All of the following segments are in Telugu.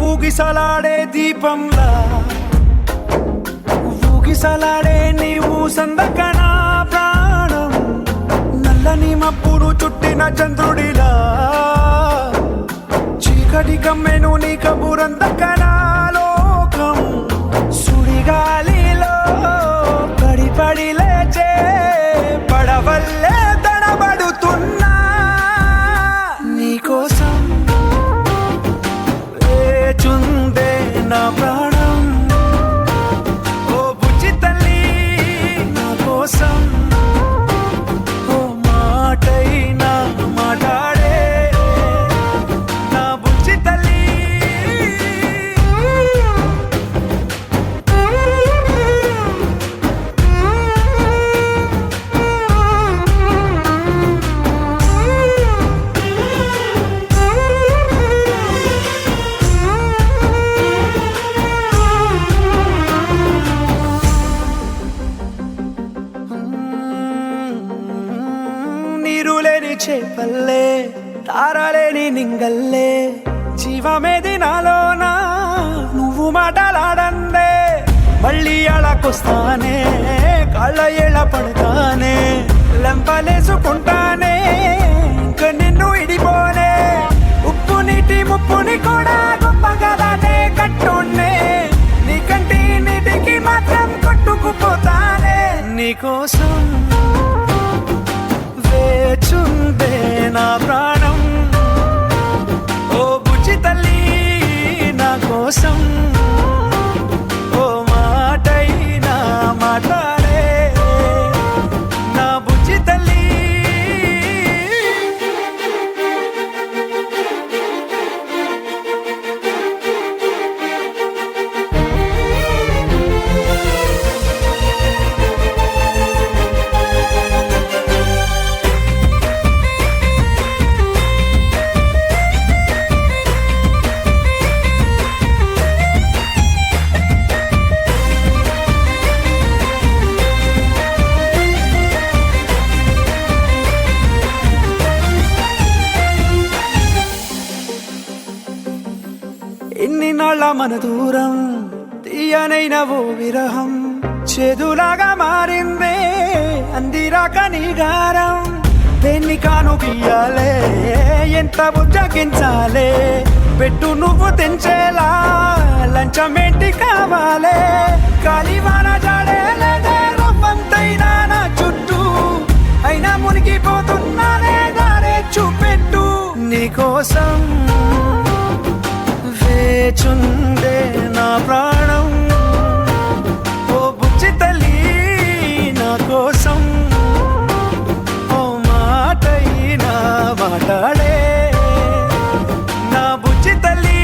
ఊగిసలాడే దీపంలా ఊగిసలాడే నీవు సందకనా ప్రాణం నల్లని మబ్బును చుట్టిన చంద్రుడిలా చీకటి కమ్మెను నీ కబురందకనా లోకం సుడిగాలిలో పడి పడి లేచే పడవల్లే తడబడుతున్నా నీకోసం వేచుందే నా ప్రాణం ఓ బుజ్జి తల్లి నా కోసం ఓ మాటైనా మాట్లాడే నా బుజ్జి తల్లి నీరులేని చేపల్లే తారలేని నింగల్లే జీవమేది నాలోనా నువ్వు మాటలాడందే మళ్ళీ అళకొస్తానే కాళ్ళ ఏళ్ళ పడతానే లెంపలేసుకుంటానే ఇంక నిన్ను ఇడిపోనే ఉప్పు నీటి ముప్పుని కూడా గొప్పగా దాటే కట్టున్నే నీ కంటి నీటికి మాత్రం కొట్టుకుపోతానే నీకోసం వేచుందే నా ప్రాణం ఓ బుజ్జి తల్లి నా కోసం ఓ మాటైనా మాట్లాడే నా బుజ్జి తల్లి ఎన్ని నాళ్ళ మన దూరం తీయనైన ఓ విరహం చేదులాగా మారిందే అందిరాక నీ గారం దేన్ని కాను గీయాలే ఎంత బుజ్జగించాలే పెట్టు నువ్వు తెంచేలా లంచమేంటి కావాలే కాలివాన జాడేలేదే రవ్వంతైనా నా చుట్టూ అయినా మునిగిపోతున్నానే దారే చూపెట్టు నీకోసం వేచుందే నా ప్రాణం ఓ బుజ్జి తల్లి నా కోసం ఓ మాటైనా మాట్లాడే నా బుజ్జి తల్లి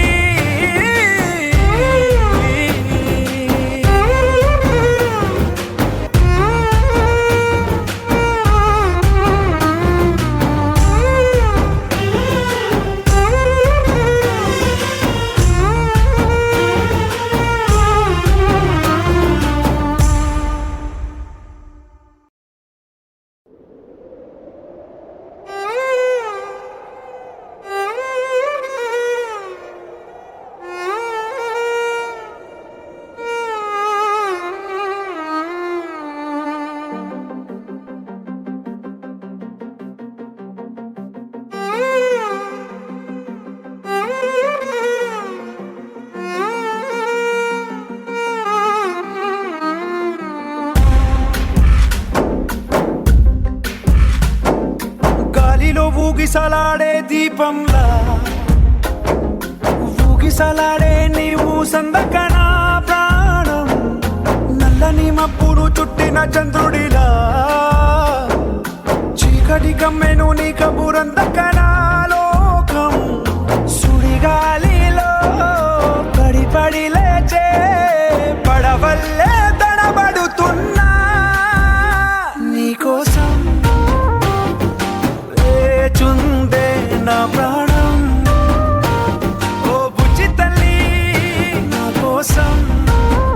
ఊగిసలాడే దీపంలా ఊగిసలాడే నీవు సందకనా ప్రాణం నల్లని మబ్బును చుట్టిన చంద్రుడిలా చీకటి కమ్మెను నీ కబురందకనా